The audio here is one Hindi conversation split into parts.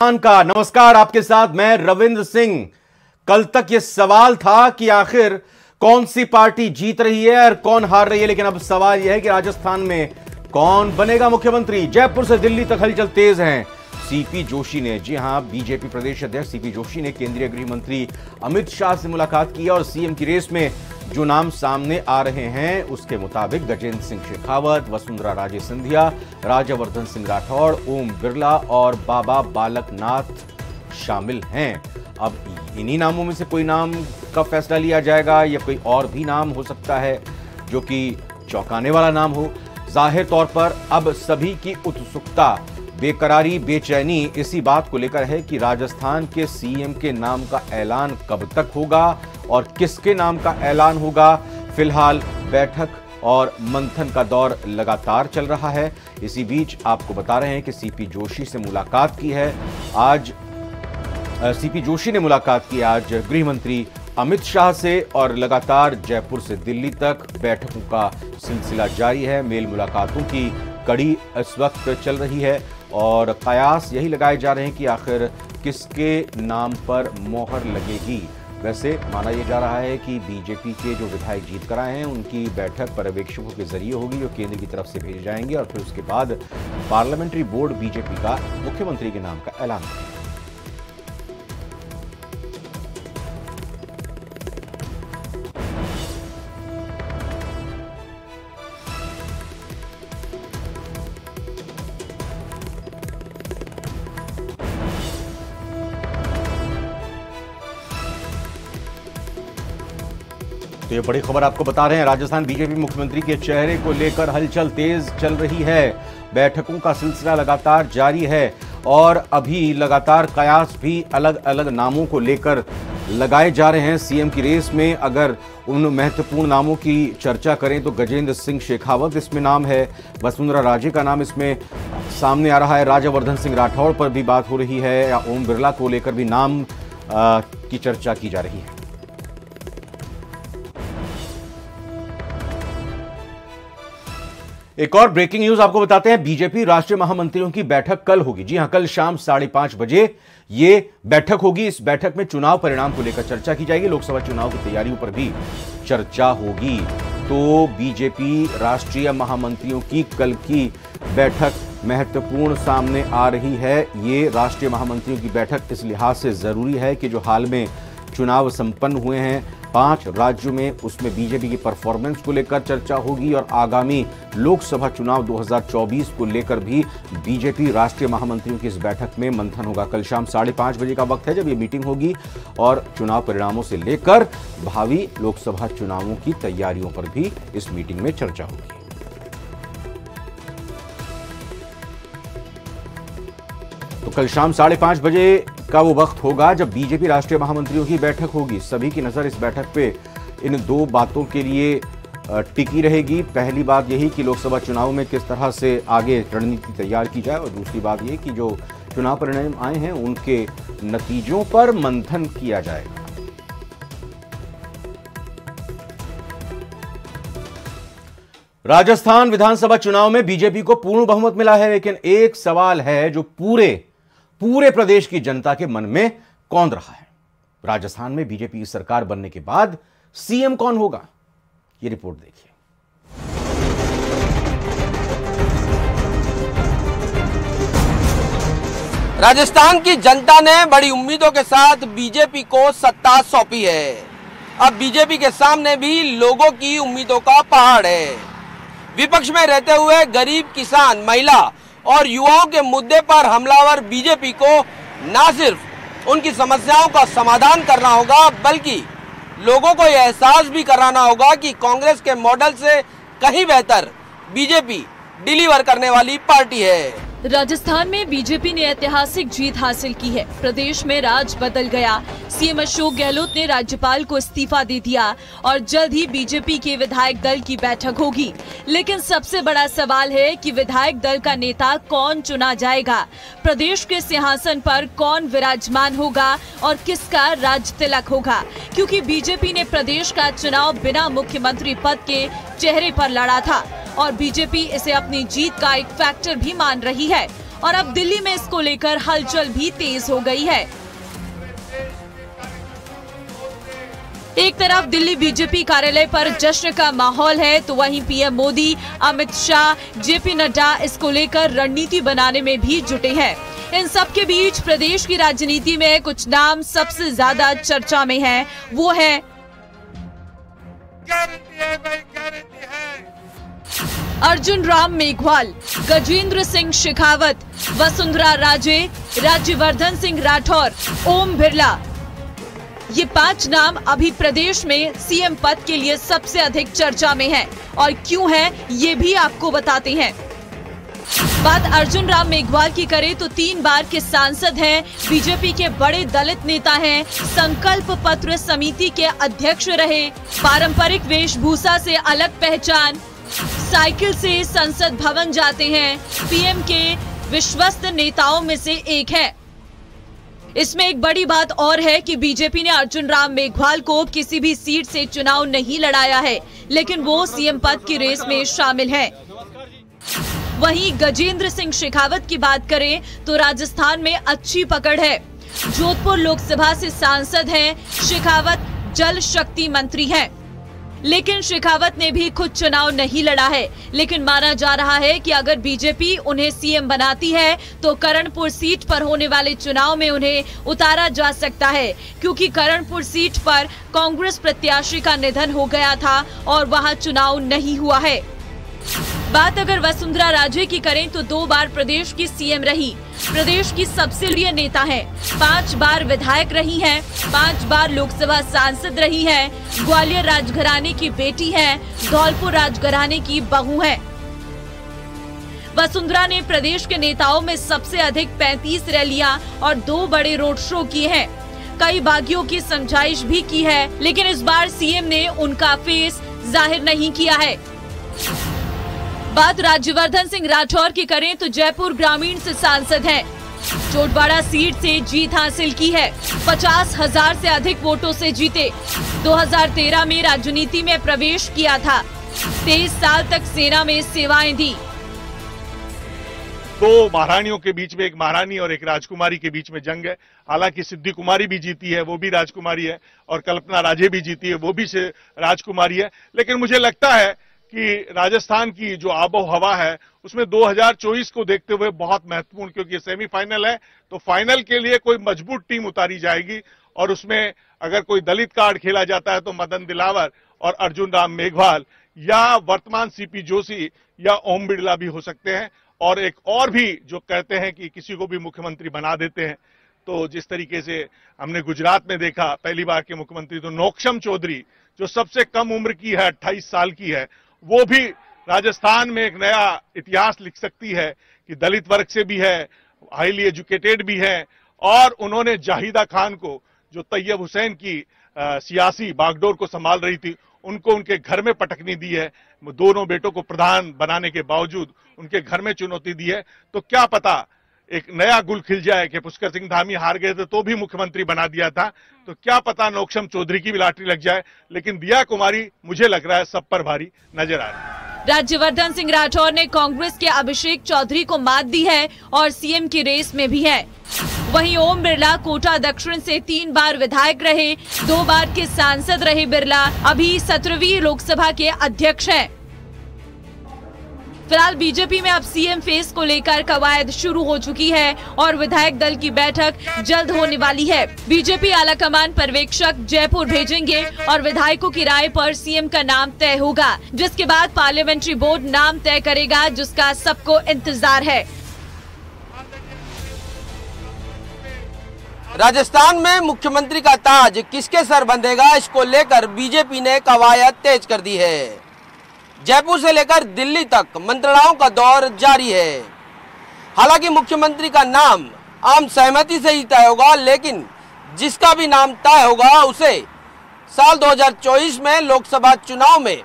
का नमस्कार। आपके साथ मैं रविंद्र सिंह। कल तक यह सवाल था कि आखिर कौन सी पार्टी जीत रही है और कौन हार रही है, लेकिन अब सवाल यह है कि राजस्थान में कौन बनेगा मुख्यमंत्री। जयपुर से दिल्ली तक हलचल तेज है। सीपी जोशी ने, जी हां, बीजेपी प्रदेश अध्यक्ष सीपी जोशी ने केंद्रीय गृह मंत्री अमित शाह से मुलाकात की और सीएम की रेस में जो नाम सामने आ रहे हैं उसके मुताबिक गजेंद्र सिंह शेखावत, वसुंधरा राजे सिंधिया, राज्यवर्धन सिंह राठौड़, ओम बिरला और बाबा बालक नाथ शामिल हैं। अब इन्हीं नामों में से कोई नाम का फैसला लिया जाएगा या कोई और भी नाम हो सकता है जो कि चौंकाने वाला नाम हो। जाहिर तौर पर अब सभी की उत्सुकता, बेकरारी, बेचैनी इसी बात को लेकर है कि राजस्थान के सीएम के नाम का ऐलान कब तक होगा और किसके नाम का ऐलान होगा। फिलहाल बैठक और मंथन का दौर लगातार चल रहा है। इसी बीच आपको बता रहे हैं कि सीपी जोशी से मुलाकात की है आज। सीपी जोशी ने मुलाकात की आज गृह मंत्री अमित शाह से और लगातार जयपुर से दिल्ली तक बैठकों का सिलसिला जारी है। मेल मुलाकातों की कड़ी इस वक्त चल रही है और कयास यही लगाए जा रहे हैं कि आखिर किसके नाम पर मोहर लगेगी। वैसे माना यह जा रहा है कि बीजेपी के जो विधायक जीत कर आए हैं उनकी बैठक पर्यवेक्षकों के जरिए होगी जो केंद्र की तरफ से भेजे जाएंगे और फिर उसके बाद पार्लियामेंट्री बोर्ड बीजेपी का मुख्यमंत्री के नाम का ऐलान करेगा। तो ये बड़ी खबर आपको बता रहे हैं। राजस्थान बीजेपी मुख्यमंत्री के चेहरे को लेकर हलचल तेज चल रही है। बैठकों का सिलसिला लगातार जारी है और अभी लगातार कयास भी अलग अलग नामों को लेकर लगाए जा रहे हैं। सीएम की रेस में अगर उन महत्वपूर्ण नामों की चर्चा करें तो गजेंद्र सिंह शेखावत इसमें नाम है, वसुंधरा राजे का नाम इसमें सामने आ रहा है, राज्यवर्धन सिंह राठौड़ पर भी बात हो रही है या ओम बिरला को लेकर भी नाम की चर्चा की जा रही है। एक और ब्रेकिंग न्यूज आपको बताते हैं। बीजेपी राष्ट्रीय महामंत्रियों की बैठक कल होगी। जी हां, कल शाम 5:30 बजे यह बैठक होगी। इस बैठक में चुनाव परिणाम को लेकर चर्चा की जाएगी। लोकसभा चुनाव की तैयारियों पर भी चर्चा होगी। तो बीजेपी राष्ट्रीय महामंत्रियों की कल की बैठक महत्वपूर्ण सामने आ रही है। ये राष्ट्रीय महामंत्रियों की बैठक इस लिहाज से जरूरी है कि जो हाल में चुनाव संपन्न हुए हैं 5 राज्यों में, उसमें बीजेपी की परफॉर्मेंस को लेकर चर्चा होगी और आगामी लोकसभा चुनाव 2024 को लेकर भी बीजेपी राष्ट्रीय महामंत्रियों की इस बैठक में मंथन होगा। कल शाम 5:30 बजे का वक्त है जब ये मीटिंग होगी और चुनाव परिणामों से लेकर भावी लोकसभा चुनावों की तैयारियों पर भी इस मीटिंग में चर्चा होगी। तो कल शाम 5:30 बजे का वो वक्त होगा जब बीजेपी राष्ट्रीय महामंत्रियों की बैठक होगी। सभी की नजर इस बैठक पे इन दो बातों के लिए टिकी रहेगी। पहली बात यही कि लोकसभा चुनाव में किस तरह से आगे रणनीति तैयार की जाए और दूसरी बात यह कि जो चुनाव परिणाम आए हैं उनके नतीजों पर मंथन किया जाएगा। राजस्थान विधानसभा चुनाव में बीजेपी को पूर्ण बहुमत मिला है, लेकिन एक सवाल है जो पूरे प्रदेश की जनता के मन में कौंध रहा है। राजस्थान में बीजेपी की सरकार बनने के बाद सीएम कौन होगा, ये रिपोर्ट देखिए। राजस्थान की जनता ने बड़ी उम्मीदों के साथ बीजेपी को सत्ता सौंपी है। अब बीजेपी के सामने भी लोगों की उम्मीदों का पहाड़ है। विपक्ष में रहते हुए गरीब, किसान, महिला और युवाओं के मुद्दे पर हमलावर बीजेपी को न सिर्फ उनकी समस्याओं का समाधान करना होगा बल्कि लोगों को यह एहसास भी कराना होगा कि कांग्रेस के मॉडल से कहीं बेहतर बीजेपी डिलीवर करने वाली पार्टी है। राजस्थान में बीजेपी ने ऐतिहासिक जीत हासिल की है। प्रदेश में राज बदल गया। सीएम अशोक गहलोत ने राज्यपाल को इस्तीफा दे दिया और जल्द ही बीजेपी के विधायक दल की बैठक होगी। लेकिन सबसे बड़ा सवाल है कि विधायक दल का नेता कौन चुना जाएगा, प्रदेश के सिंहासन पर कौन विराजमान होगा और किसका राज तिलक होगा, क्योंकि बीजेपी ने प्रदेश का चुनाव बिना मुख्यमंत्री पद के चेहरे पर लड़ा था और बीजेपी इसे अपनी जीत का एक फैक्टर भी मान रही है। और अब दिल्ली में इसको लेकर हलचल भी तेज हो गई है। एक तरफ दिल्ली बीजेपी कार्यालय पर जश्न का माहौल है, तो वहीं पीएम मोदी, अमित शाह, जेपी नड्डा इसको लेकर रणनीति बनाने में भी जुटे हैं। इन सब के बीच प्रदेश की राजनीति में कुछ नाम सबसे ज्यादा चर्चा में हैं। वो है अर्जुन राम मेघवाल, गजेंद्र सिंह शेखावत, वसुंधरा राजे, राज्यवर्धन सिंह राठौर, ओम बिरला। ये 5 नाम अभी प्रदेश में सीएम पद के लिए सबसे अधिक चर्चा में हैं और क्यों है ये भी आपको बताते हैं। बात अर्जुन राम मेघवाल की करें तो 3 बार के सांसद हैं, बीजेपी के बड़े दलित नेता हैं, संकल्प पत्र समिति के अध्यक्ष रहे, पारंपरिक वेशभूषा से अलग पहचान, साइकिल से संसद भवन जाते हैं, पीएम के विश्वस्त नेताओं में से एक है। इसमें एक बड़ी बात और है कि बीजेपी ने अर्जुन राम मेघवाल को किसी भी सीट से चुनाव नहीं लड़ाया है, लेकिन वो सीएम पद की रेस में शामिल है। वहीं गजेंद्र सिंह शेखावत की बात करें तो राजस्थान में अच्छी पकड़ है। जोधपुर लोकसभा से सांसद हैं, शेखावत जल शक्ति मंत्री हैं। लेकिन शेखावत ने भी खुद चुनाव नहीं लड़ा है, लेकिन माना जा रहा है कि अगर बीजेपी उन्हें सीएम बनाती है तो करणपुर सीट पर होने वाले चुनाव में उन्हें उतारा जा सकता है, क्योंकि करणपुर सीट पर कांग्रेस प्रत्याशी का निधन हो गया था और वहां चुनाव नहीं हुआ है। बात अगर वसुंधरा राजे की करें तो 2 बार प्रदेश की सीएम रही, प्रदेश की सबसे लोकप्रिय नेता हैं, 5 बार विधायक रही हैं, 5 बार लोकसभा सांसद रही हैं, ग्वालियर राजघराने की बेटी हैं, धौलपुर राजघराने की बहू हैं। वसुंधरा ने प्रदेश के नेताओं में सबसे अधिक 35 रैलियां और 2 बड़े रोड शो किए हैं, कई बागियों की समझाइश भी की है, लेकिन इस बार सीएम ने उनका फेस जाहिर नहीं किया है। बात राज्यवर्धन सिंह राठौर की करें तो जयपुर ग्रामीण से सांसद हैं, चोटवाड़ा सीट से जीत हासिल की है, 50,000 से अधिक वोटों से जीते। 2013 में राजनीति में प्रवेश किया था, 23 साल तक सेना में सेवाएं दी। 2 महारानियों के बीच में, एक महारानी और एक राजकुमारी के बीच में जंग है। हालांकि सिद्धि कुमारी भी जीती है, वो भी राजकुमारी है, और कल्पना राजे भी जीती है, वो भी राजकुमारी है। लेकिन मुझे लगता है कि राजस्थान की जो आबो हवा है उसमें 2024 को देखते हुए बहुत महत्वपूर्ण, क्योंकि सेमीफाइनल है तो फाइनल के लिए कोई मजबूत टीम उतारी जाएगी, और उसमें अगर कोई दलित कार्ड खेला जाता है तो मदन दिलावर और अर्जुन राम मेघवाल या वर्तमान सीपी जोशी या ओम बिरला भी हो सकते हैं, और एक और भी जो कहते हैं कि किसी को भी मुख्यमंत्री बना देते हैं। तो जिस तरीके से हमने गुजरात में देखा, पहली बार के मुख्यमंत्री तो नौक्षम चौधरी जो सबसे कम उम्र की है, 28 साल की है, वो भी राजस्थान में एक नया इतिहास लिख सकती है कि दलित वर्ग से भी है, हाईली एजुकेटेड भी है, और उन्होंने जाहिदा खान को, जो तैयब हुसैन की सियासी बागडोर को संभाल रही थी, उनको उनके घर में पटकनी दी है। दोनों बेटों को प्रधान बनाने के बावजूद उनके घर में चुनौती दी है। तो क्या पता एक नया गुल खिल जाए कि पुष्कर सिंह धामी हार गए थे तो भी मुख्यमंत्री बना दिया था, तो क्या पता नौक्षम चौधरी की भी लॉटरी लग जाए। लेकिन दिया कुमारी मुझे लग रहा है सब पर भारी नजर आ रही है। राज्यवर्धन सिंह राठौर ने कांग्रेस के अभिषेक चौधरी को मात दी है और सीएम की रेस में भी है। वहीं ओम बिरला कोटा दक्षिण से 3 बार विधायक रहे, 2 बार के सांसद रहे। बिरला अभी 17वीं लोकसभा के अध्यक्ष हैं। फिलहाल बीजेपी में अब सीएम फेस को लेकर कवायद शुरू हो चुकी है और विधायक दल की बैठक जल्द होने वाली है। बीजेपी आलाकमान पर्यवेक्षक जयपुर भेजेंगे और विधायकों की राय पर सीएम का नाम तय होगा, जिसके बाद पार्लियामेंट्री बोर्ड नाम तय करेगा, जिसका सबको इंतजार है। राजस्थान में मुख्यमंत्री का ताज किसके सर बंधेगा, इसको लेकर बीजेपी ने कवायद तेज कर दी है। जयपुर से लेकर दिल्ली तक मंत्रणाओं का दौर जारी है। हालांकि मुख्यमंत्री का नाम आम सहमति से ही तय होगा, लेकिन जिसका भी नाम तय होगा उसे साल 2024 में लोकसभा चुनाव में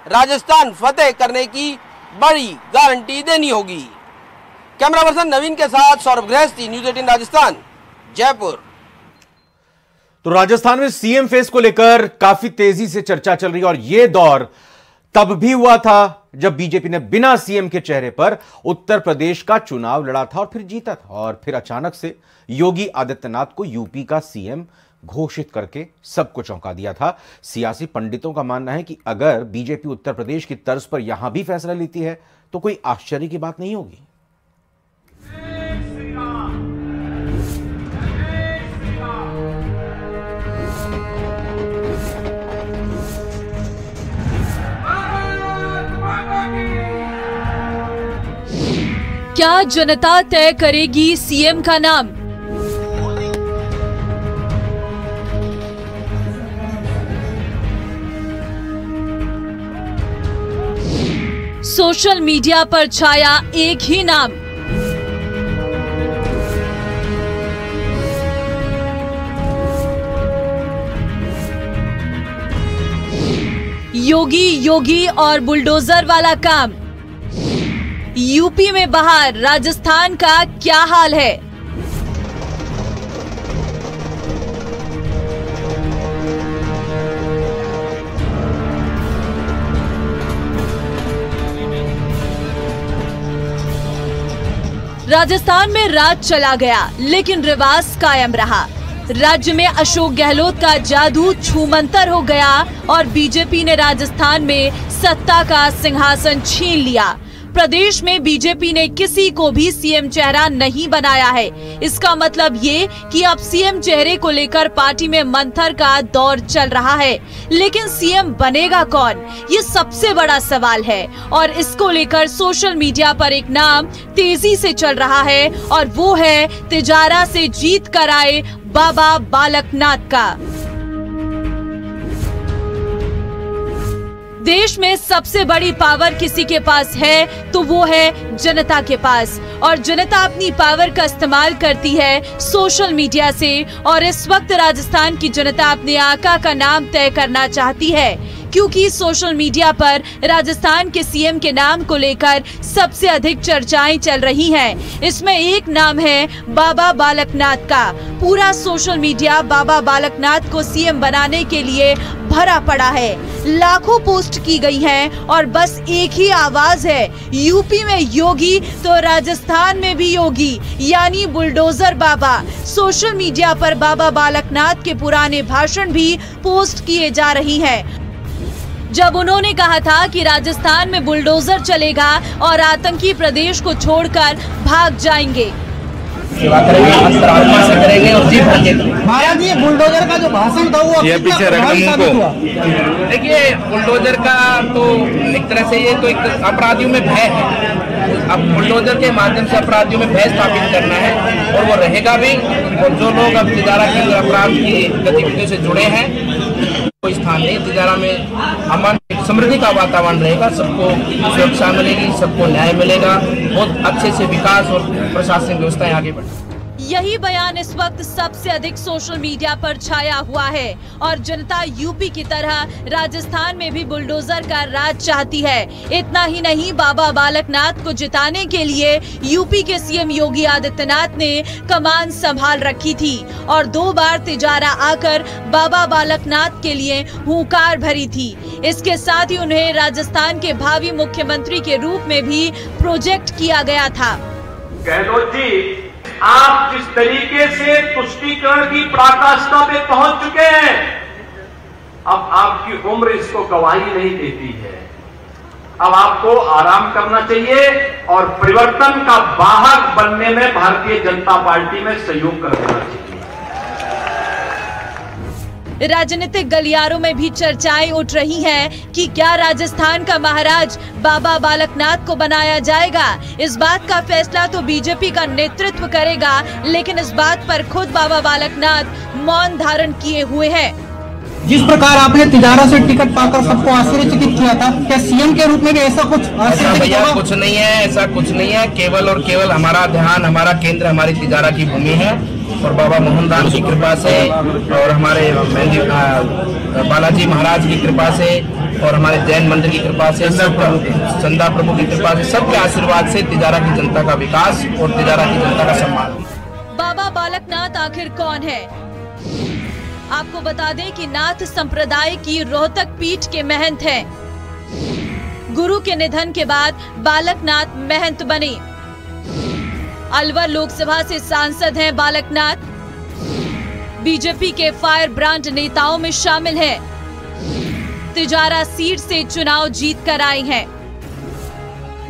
राजस्थान फतेह करने की बड़ी गारंटी देनी होगी। कैमरा पर्सन नवीन के साथ सौरभ गृहस्थी, न्यूज़ 18 राजस्थान, जयपुर। तो राजस्थान में सीएम फेस को लेकर काफी तेजी से चर्चा चल रही है और ये दौर तब भी हुआ था जब बीजेपी ने बिना सीएम के चेहरे पर उत्तर प्रदेश का चुनाव लड़ा था और फिर जीता था, और फिर अचानक से योगी आदित्यनाथ को यूपी का सीएम घोषित करके सबको चौंका दिया था। सियासी पंडितों का मानना है कि अगर बीजेपी उत्तर प्रदेश की तर्ज पर यहां भी फैसला लेती है तो कोई आश्चर्य की बात नहीं होगी। क्या जनता तय करेगी सीएम का नाम? सोशल मीडिया पर छाया एक ही नाम, योगी और बुलडोजर वाला काम। यूपी में बहार, राजस्थान का क्या हाल है? राजस्थान में राज चला गया लेकिन रिवाज कायम रहा। राज्य में अशोक गहलोत का जादू छूमंतर हो गया और बीजेपी ने राजस्थान में सत्ता का सिंहासन छीन लिया। प्रदेश में बीजेपी ने किसी को भी सीएम चेहरा नहीं बनाया है। इसका मतलब ये कि अब सीएम चेहरे को लेकर पार्टी में मंथर का दौर चल रहा है, लेकिन सीएम बनेगा कौन, ये सबसे बड़ा सवाल है। और इसको लेकर सोशल मीडिया पर एक नाम तेजी से चल रहा है और वो है तिजारा से जीत कर आए बाबा बालकनाथ का। देश में सबसे बड़ी पावर किसी के पास है तो वो है जनता के पास, और जनता अपनी पावर का इस्तेमाल करती है सोशल मीडिया से। और इस वक्त राजस्थान की जनता अपने आका का नाम तय करना चाहती है, क्योंकि सोशल मीडिया पर राजस्थान के सीएम के नाम को लेकर सबसे अधिक चर्चाएं चल रही हैं। इसमें एक नाम है बाबा बालकनाथ का। पूरा सोशल मीडिया बाबा बालकनाथ को सीएम बनाने के लिए भरा पड़ा है। लाखों पोस्ट की गई हैं और बस एक ही आवाज है, यूपी में योगी तो राजस्थान में भी योगी, यानी बुलडोजर बाबा। सोशल मीडिया पर बाबा बालकनाथ के पुराने भाषण भी पोस्ट किए जा रही हैं। जब उन्होंने कहा था कि राजस्थान में बुलडोजर चलेगा और आतंकी प्रदेश को छोड़कर भाग जाएंगे। सेवा करेंगे, अंतरात्मा से करेंगे और जीत करके। महाराज ये बुलडोजर का जो भाषण था वो पीछे देखिए, बुलडोजर का तो एक तरह से ये तो एक अपराधियों में भय है। अब बुलडोजर के माध्यम से अपराधियों में भय स्थापित करना है और वो रहेगा भी। और जो लोग अब तिजारा की अपराध की गतिविधियों से जुड़े हैं, कोई स्थान नहीं। तिजारा में अमन समृद्धि का वातावरण रहेगा, सबको सुरक्षा मिलेगी, सबको न्याय मिलेगा, बहुत अच्छे से विकास और प्रशासनिक व्यवस्थाएं आगे बढ़ेगी। यही बयान इस वक्त सबसे अधिक सोशल मीडिया पर छाया हुआ है और जनता यूपी की तरह राजस्थान में भी बुलडोजर का राज चाहती है। इतना ही नहीं, बाबा बालकनाथ को जिताने के लिए यूपी के सीएम योगी आदित्यनाथ ने कमान संभाल रखी थी और 2 बार तिजारा आकर बाबा बालकनाथ के लिए हुंकार भरी थी। इसके साथ ही उन्हें राजस्थान के भावी मुख्यमंत्री के रूप में भी प्रोजेक्ट किया गया था। गहलोत जी, आप जिस तरीके से तुष्टीकरण की पराकाष्ठा में पहुंच चुके हैं, अब आपकी उम्र इसको गवाही नहीं देती है। अब आपको आराम करना चाहिए और परिवर्तन का वाहक बनने में भारतीय जनता पार्टी में सहयोग कर देना चाहिए। राजनीतिक गलियारों में भी चर्चाएं उठ रही हैं कि क्या राजस्थान का महाराज बाबा बालकनाथ को बनाया जाएगा। इस बात का फैसला तो बीजेपी का नेतृत्व करेगा, लेकिन इस बात पर खुद बाबा बालकनाथ मौन धारण किए हुए हैं। जिस प्रकार आपने तिजारा से टिकट पाकर सबको आश्चर्यचकित किया था, क्या सीएम के रूप में भी ऐसा कुछ भैया कुछ नहीं है, ऐसा कुछ नहीं है। केवल और केवल हमारा ध्यान, हमारा केंद्र हमारी तिजारा की भूमि है और बाबा मोहनदास की कृपा से और हमारे बालाजी महाराज की कृपा से और हमारे जैन मंदिर की कृपा से, चंदा प्रभु की कृपा से, सबके आशीर्वाद से तिजारा की जनता का विकास और तिजारा की जनता का सम्मान। बाबा बालकनाथ आखिर कौन है? आपको बता दें कि नाथ संप्रदाय की रोहतक पीठ के महंत हैं। गुरु के निधन के बाद बालकनाथ महंत बने। अलवर लोकसभा से सांसद हैं बालकनाथ। बीजेपी के फायर ब्रांड नेताओं में शामिल हैं। तिजारा सीट से चुनाव जीत कर आए हैं।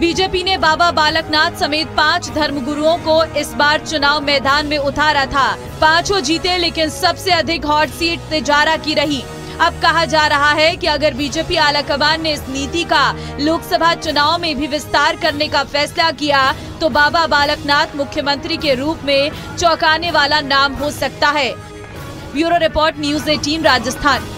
बीजेपी ने बाबा बालकनाथ समेत 5 धर्मगुरुओं को इस बार चुनाव मैदान में उतारा था। 5 जीते, लेकिन सबसे अधिक हॉट सीट तिजारा की रही। अब कहा जा रहा है कि अगर बीजेपी आलाकमान ने इस नीति का लोकसभा चुनाव में भी विस्तार करने का फैसला किया तो बाबा बालकनाथ मुख्यमंत्री के रूप में चौंकाने वाला नाम हो सकता है। Bureau report, news 18 Rajasthan.